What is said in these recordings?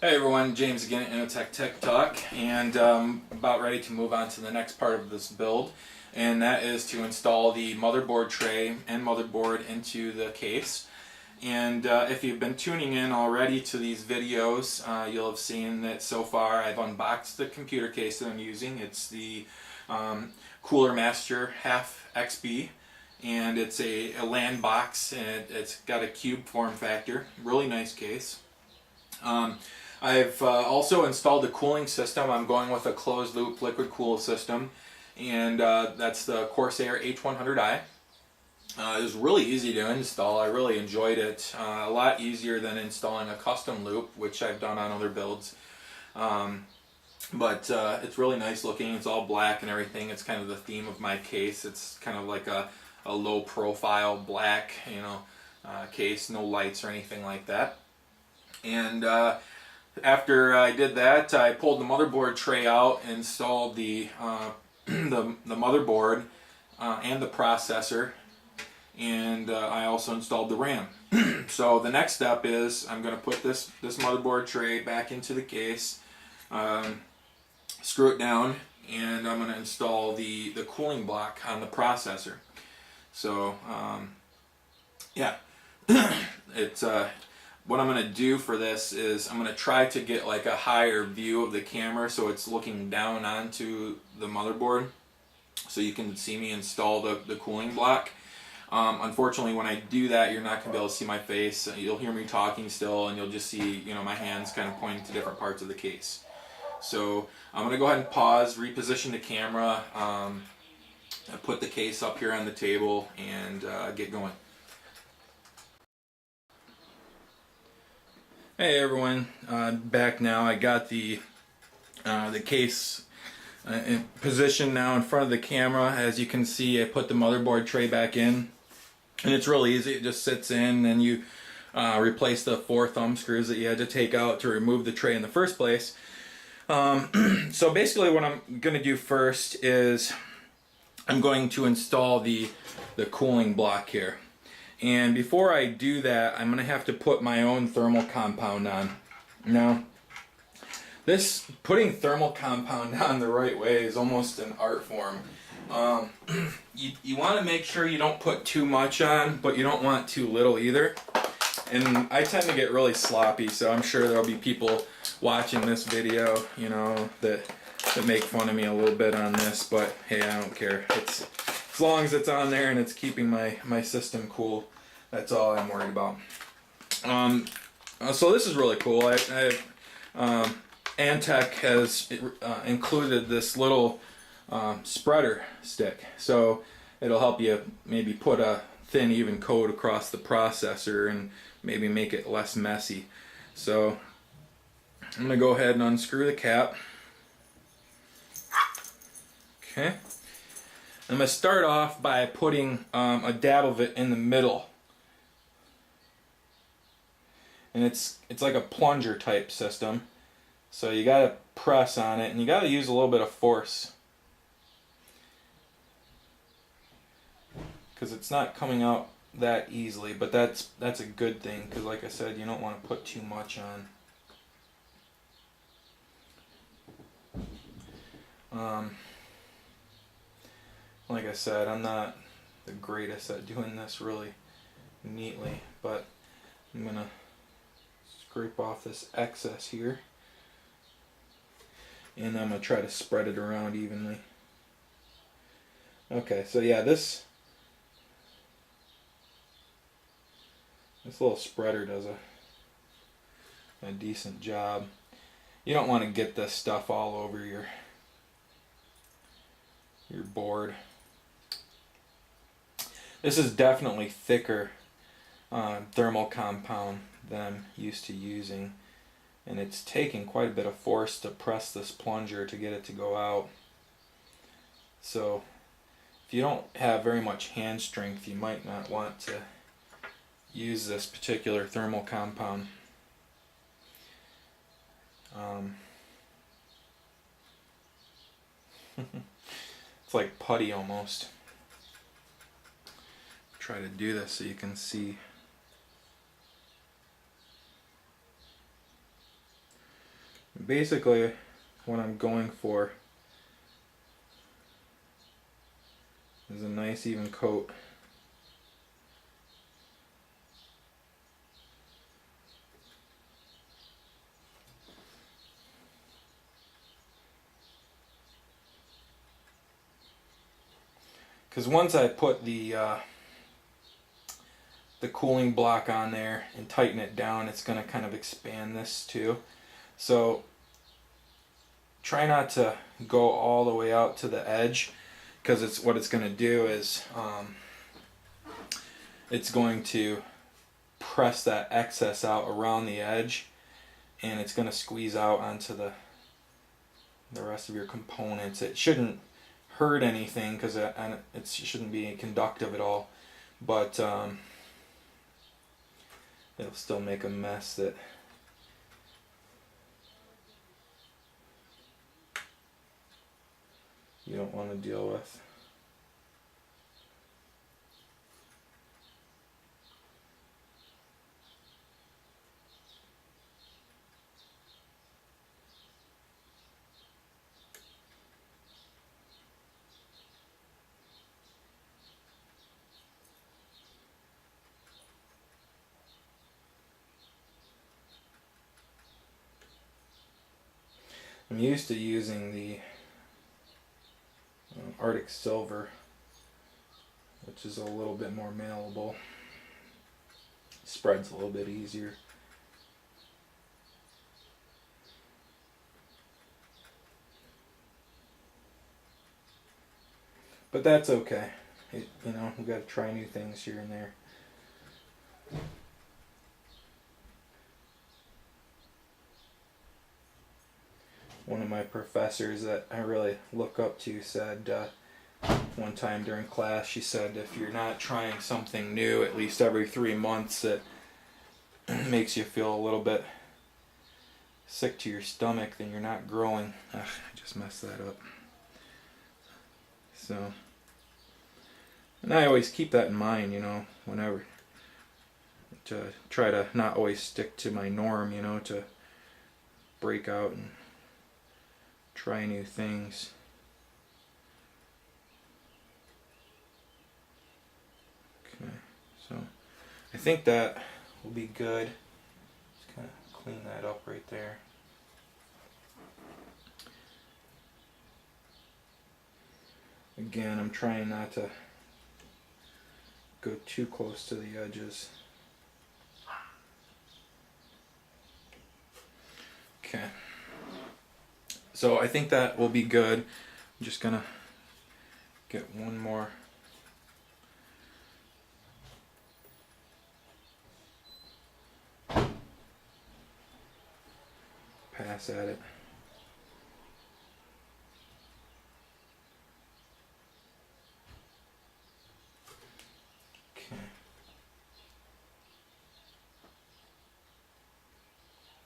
Hey everyone, James again at Innotech Tech Talk, and about ready to move on to the next part of this build, and that is to install the motherboard tray and motherboard into the case. And if you've been tuning in already to these videos, you'll have seen that so far I've unboxed the computer case that I'm using. It's the Cooler Master Half XB, and it's a LAN box, and it's got a cube form factor. Really nice case. I've also installed the cooling system. I'm going with a closed loop liquid cool system, and that's the Corsair H100i. It was really easy to install. I really enjoyed it. A lot easier than installing a custom loop, which I've done on other builds. But it's really nice looking. It's all black and everything. It's kind of the theme of my case. It's kind of like a low profile black, case, no lights or anything like that. And after I did that, I pulled the motherboard tray out, installed the the motherboard and the processor, and I also installed the RAM. So the next step is I'm going to put this motherboard tray back into the case, screw it down, and I'm going to install the cooling block on the processor. So yeah, it's what I'm going to do for this is I'm going to try to get like a higher view of the camera so it's looking down onto the motherboard so you can see me install the cooling block. Unfortunately, when I do that, you're not going to be able to see my face. You'll hear me talking still, and you'll just see my hands kind of pointing to different parts of the case. So I'm going to go ahead and pause, reposition the camera, put the case up here on the table, and get going. Hey everyone, back now. I got the case in position now in front of the camera. As you can see, I put the motherboard tray back in, and it's really easy. It just sits in, and you replace the 4 thumb screws that you had to take out to remove the tray in the first place. So basically what I'm going to do first is I'm going to install the cooling block here. And before I do that, I'm going to have to put my own thermal compound on. Now, putting thermal compound on the right way is almost an art form. You want to make sure you don't put too much on, but you don't want too little either. And I tend to get really sloppy, so I'm sure there'll be people watching this video, that make fun of me a little bit on this, but hey, I don't care. As long as it's on there and it's keeping my system cool, that's all I'm worried about. So this is really cool. Antec has included this little spreader stick, so it'll help you maybe put a thin, even coat across the processor and maybe make it less messy. So I'm going to go ahead and unscrew the cap. Okay. I'm going to start off by putting a dab of it in the middle. And it's like a plunger type system. So you got to press on it, and you got to use a little bit of force, because it's not coming out that easily, but that's a good thing, because like I said, you don't want to put too much on. Like I said, I'm not the greatest at doing this really neatly, but I'm going to scrape off this excess here, and I'm going to try to spread it around evenly. Okay, so yeah, this little spreader does a decent job. You don't want to get this stuff all over your board. This is definitely thicker thermal compound than I'm used to using, and it's taking quite a bit of force to press this plunger to get it to go out. So if you don't have very much hand strength, you might not want to use this particular thermal compound. It's like putty almost. Try to do this so you can see. basically what I'm going for is a nice even coat. Because once I put the cooling block on there and tighten it down, it's going to kind of expand this too. So try not to go all the way out to the edge, because it's what it's going to do is it's going to press that excess out around the edge, and it's going to squeeze out onto the rest of your components. It shouldn't hurt anything because it shouldn't be conductive at all, but it'll still make a mess that you don't want to deal with. I'm used to using the Arctic Silver, which is a little bit more malleable. Spreads a little bit easier. But that's okay. You know, we've got to try new things here and there. One of my professors that I really look up to said one time during class, she said, if you're not trying something new at least every 3 months that makes you feel a little bit sick to your stomach, then you're not growing. Ugh, I just messed that up. So, and I always keep that in mind, you know, whenever, to try to not always stick to my norm, you know, to break out and try new things. Okay, so I think that will be good. Just kind of clean that up right there. Again, I'm trying not to go too close to the edges. Okay. So I think that will be good. I'm just gonna get one more pass at it. Okay.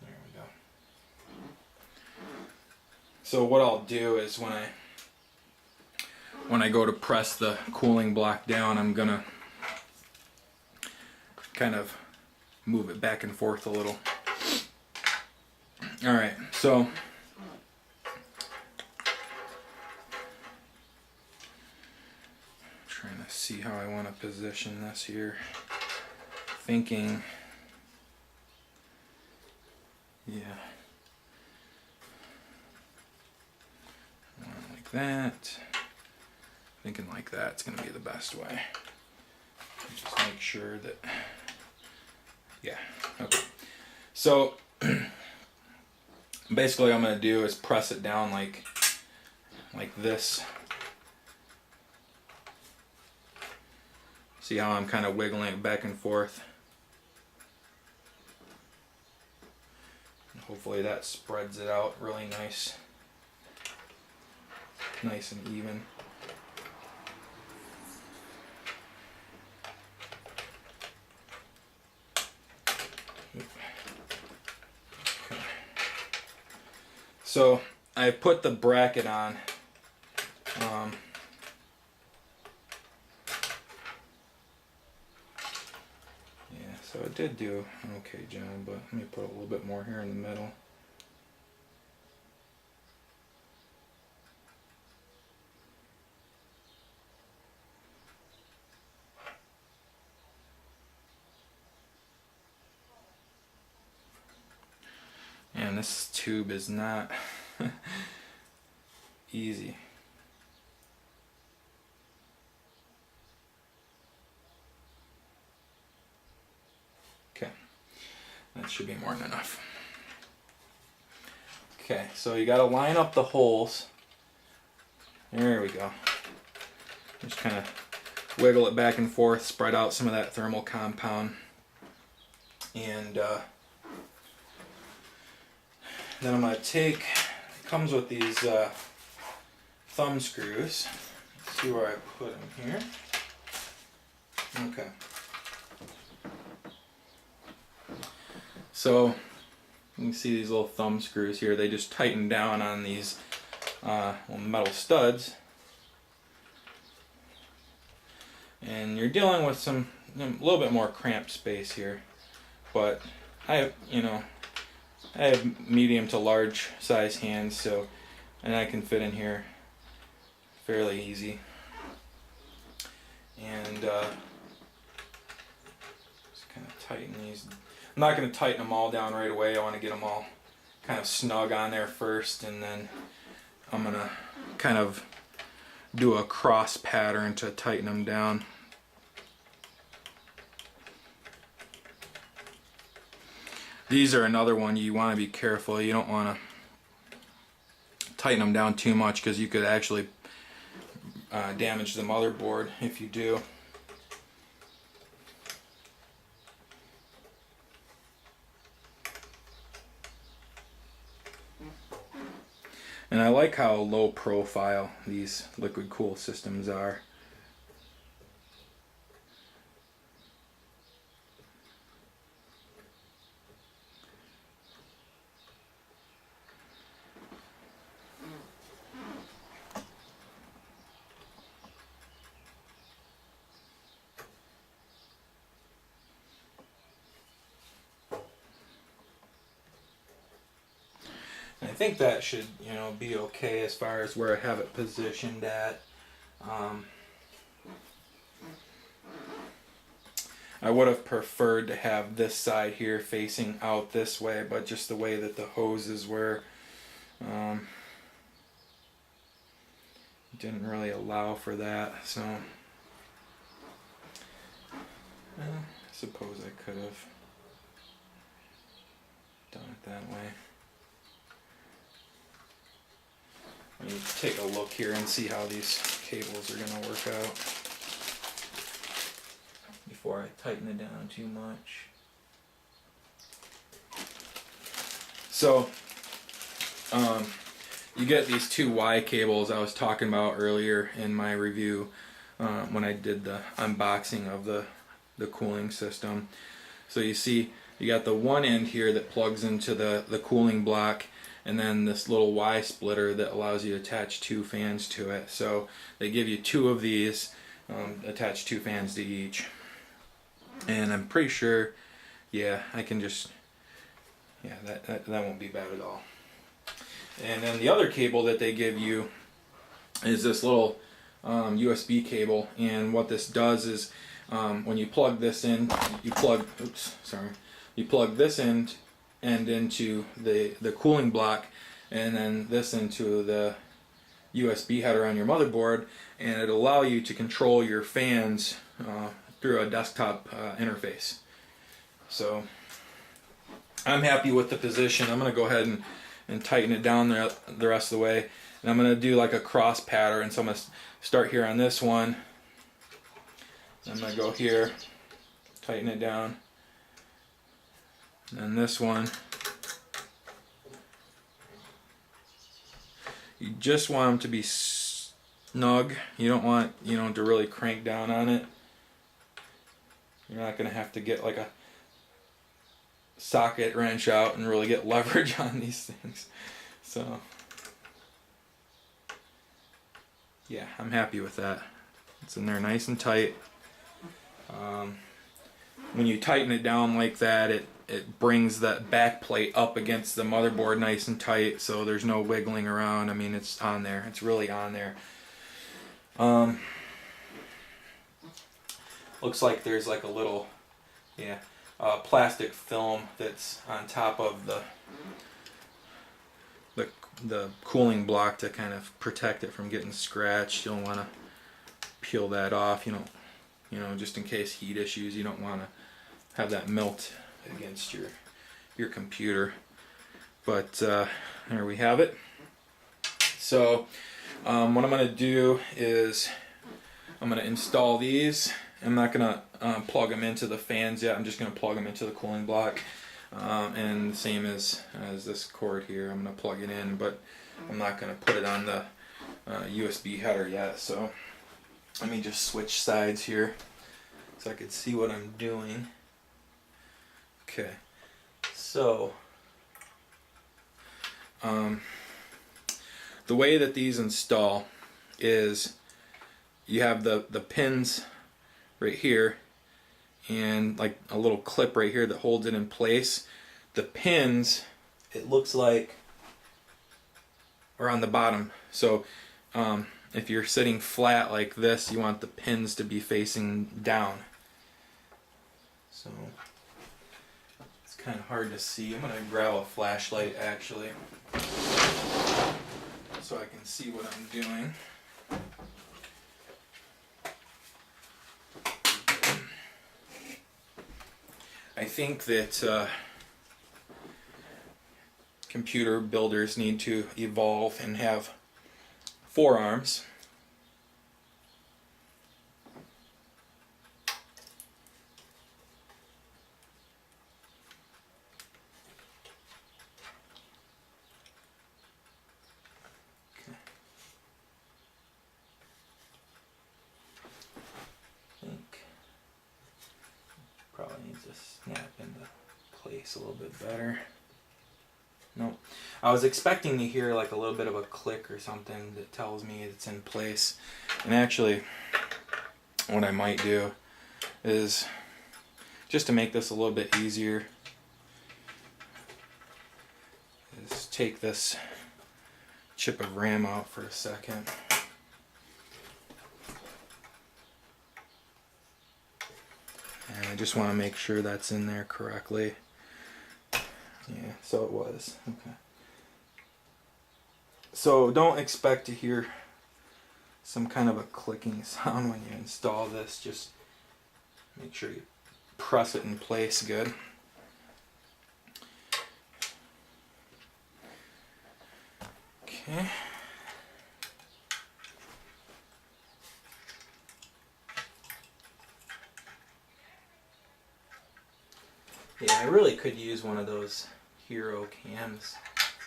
There we go. So what I'll do is when I go to press the cooling block down, I'm gonna kind of move it back and forth a little. Alright, so trying to see how I want to position this here. Thinking, yeah, like that. Thinking like that's going to be the best way. Just make sure that, yeah, okay. So basically what I'm going to do is press it down like this. See how I'm kind of wiggling it back and forth? Hopefully that spreads it out really nice and even. Okay. So I put the bracket on. So it did do an okay job, but let me put a little bit more here in the middle. And this tube is not easy. Okay, that should be more than enough. Okay, so you got to line up the holes. There we go. Just kind of wiggle it back and forth, spread out some of that thermal compound. And then I'm going to take, it comes with these thumb screws. Let's see where I put them here. Okay. So you can see these little thumb screws here. They just tighten down on these metal studs. And you're dealing with a little bit more cramped space here. But I have medium to large size hands, so, and I can fit in here fairly easy. And just kind of tighten these. I'm not going to tighten them all down right away. I want to get them all kind of snug on there first, and then I'm going to kind of do a cross pattern to tighten them down. These are another one you want to be careful. You don't want to tighten them down too much because you could actually damage the motherboard if you do. And I like how low profile these liquid cool systems are. I think that should, be okay as far as where I have it positioned at. I would have preferred to have this side here facing out this way, but just the way that the hoses were, didn't really allow for that. So I suppose I could have done it that way. Let me take a look here and see how these cables are going to work out before I tighten it down too much. So, you get these two Y cables I was talking about earlier in my review when I did the unboxing of the cooling system. So you see, you got the one end here that plugs into the cooling block, and then this little Y splitter that allows you to attach two fans to it. So they give you two of these, attach two fans to each. And I'm pretty sure, yeah, I can just, yeah, that won't be bad at all. And then the other cable that they give you is this little USB cable, and what this does is when you plug this in, you plug this end into the cooling block, and then this into the USB header on your motherboard, and it'll allow you to control your fans through a desktop interface. So I'm happy with the position. I'm going to go ahead and tighten it down the rest of the way, and I'm going to do like a cross pattern. So I'm going to start here on this one. I'm going to go here, tighten it down. And this one, you just want them to be snug. You don't want, to really crank down on it. You're not going to have to get like a socket wrench out and really get leverage on these things. So, yeah, I'm happy with that. It's in there nice and tight. When you tighten it down like that, it brings that back plate up against the motherboard nice and tight, so there's no wiggling around. I mean, it's on there. It's really on there. Looks like there's like a little, plastic film that's on top of the cooling block to kind of protect it from getting scratched. You don't want to peel that off. You know, just in case heat issues, you don't want to have that melt against your computer. But there we have it. So what I'm going to do is I'm going to install these. I'm not going to plug them into the fans yet. I'm just going to plug them into the cooling block. And same as this cord here, I'm going to plug it in, but I'm not going to put it on the USB header yet. So let me just switch sides here so I can see what I'm doing. Okay, so the way that these install is you have the pins right here and like a little clip right here that holds it in place. The pins, it looks like, are on the bottom. So if you're sitting flat like this, you want the pins to be facing down. So it's kind of hard to see. I'm going to grab a flashlight actually so I can see what I'm doing. I think that computer builders need to evolve and have forearms. Okay. I think probably needs to snap into place a little bit better. Nope. I was expecting to hear like a little bit of a click or something that tells me it's in place. And actually, what I might do is, just to make this a little bit easier, is take this chip of RAM out for a second. And I just want to make sure that's in there correctly. Yeah, so it was. Okay. So don't expect to hear some kind of a clicking sound when you install this. Just make sure you press it in place good. Okay. Yeah, I really could use one of those Hero cams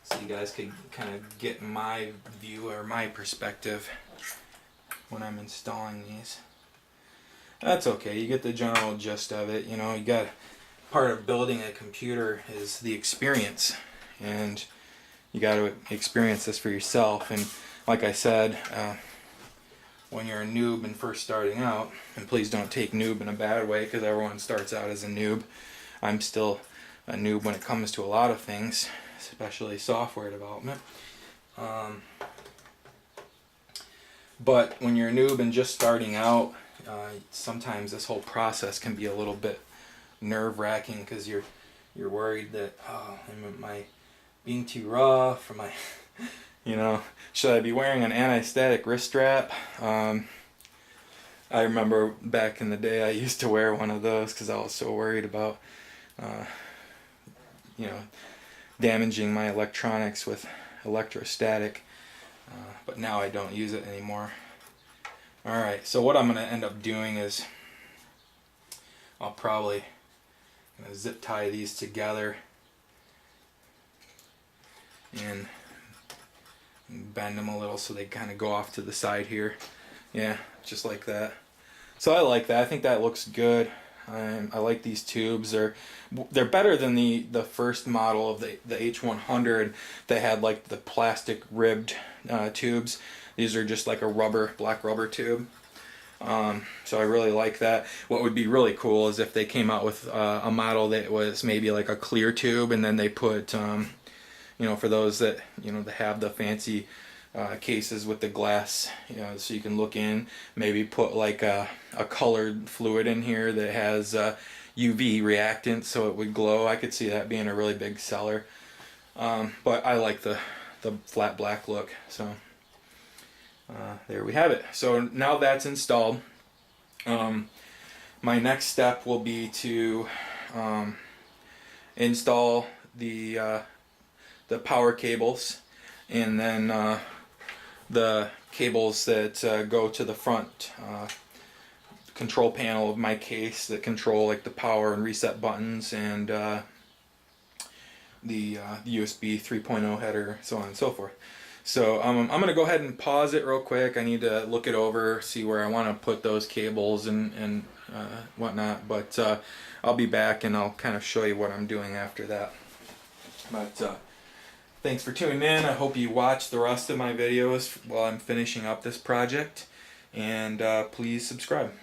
so you guys could kind of get my view or my perspective when I'm installing these. That's okay, you get the general gist of it. You know, you got part of building a computer is the experience, and you got to experience this for yourself. And like I said, when you're a noob and first starting out, and please don't take noob in a bad way because everyone starts out as a noob. I'm still a noob when it comes to a lot of things, especially software development. But when you're a noob and just starting out, sometimes this whole process can be a little bit nerve-wracking because you're worried that, oh, am I being too rough? Am I, you know, should I be wearing an anti-static wrist strap? I remember back in the day I used to wear one of those because I was so worried about you know, damaging my electronics with electrostatic, but now I don't use it anymore. Alright, so what I'm going to end up doing is I'll probably zip tie these together and bend them a little so they kind of go off to the side here. Yeah, just like that. So I like that. I think that looks good. I like these tubes. They're better than the first model of the H100 that had like the plastic ribbed tubes. These are just like a black rubber tube. So I really like that. What would be really cool is if they came out with a model that was maybe like a clear tube, and then they put, you know, for those that, you know, that have the fancy cases with the glass, you know, so you can look in, maybe put like a colored fluid in here that has UV reactant so it would glow. I could see that being a really big seller. But I like the the flat black look. So there we have it. So now that's installed. My next step will be to install the power cables, and then the cables that go to the front control panel of my case that control like the power and reset buttons, and the USB 3.0 header, so on and so forth. So I'm going to go ahead and pause it real quick. I need to look it over, see where I want to put those cables and whatnot, but I'll be back and I'll kind of show you what I'm doing after that. But thanks for tuning in. I hope you watch the rest of my videos while I'm finishing up this project, and please subscribe.